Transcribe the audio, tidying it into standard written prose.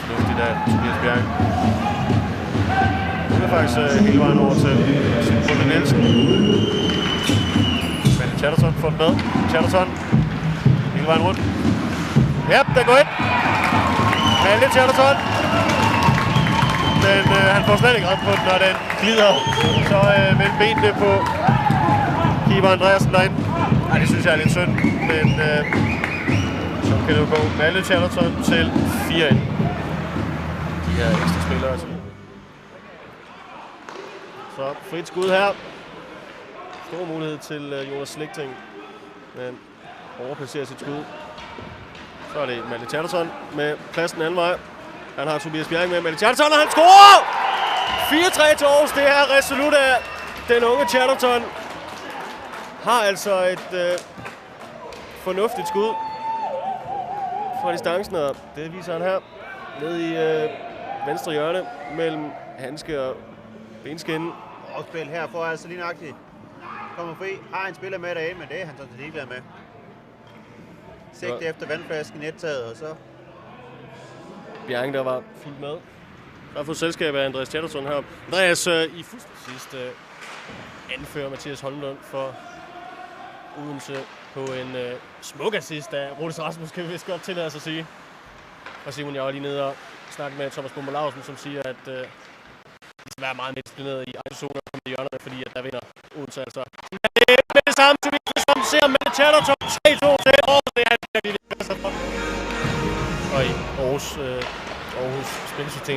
fornuftigt af Tobias Bjerg. Det er faktisk hele vejen over til Simon Nielsen. Men Chatterton får den med. Chatterton hele vejen rundt. Ja, den går ind. Malte Chatterton. Men han får slet ikke op på den, når den glider. Så mellem benene på keeper Andreasen derinde. Ej, det synes jeg er lidt synd, men så kan det jo gå. Malte Chatterton til 4 ind. De her ekstra spillere altså. Så frit skud her. Stor mulighed til Jonas Sligting, men overpasserer sit skud. Så er det Malte Chatterton med pladsen anden vej. Han har Tobias Bjerg med Malte Chatterton, og han scorer! 4-3 til Aarhus. Det er resolut af den unge Chatterton. Har altså et fornuftigt skud fra distancen, og det viser han her. Ned i venstre hjørne mellem handske og benskinden. Opspil her får altså lige nøjagtigt. Kommer fri, har en spiller med derinde, men det er han sådan set ligeglad med. Sigte efter vandflasken nettaget, og så... Bjerg, der var fuldt med. Der har fået selskab af Andreas Chatterton her. Andreas i sidst anfører Mathias Holmlund for Odense på en smuk assist af Rodes Rasmus, kan vi vist godt tillade os at sige. Og Simon, jeg var lige nede og snakke med Thomas Bummer Lausen, som siger, at de skal være meget disciplineret i egen zone og i hjørnerne, fordi at der vinder Odense altså. Med det samme, som ser med Chatterton 3-2 til Aarhus. Det er de bedste for. Og i Aarhus spilsystem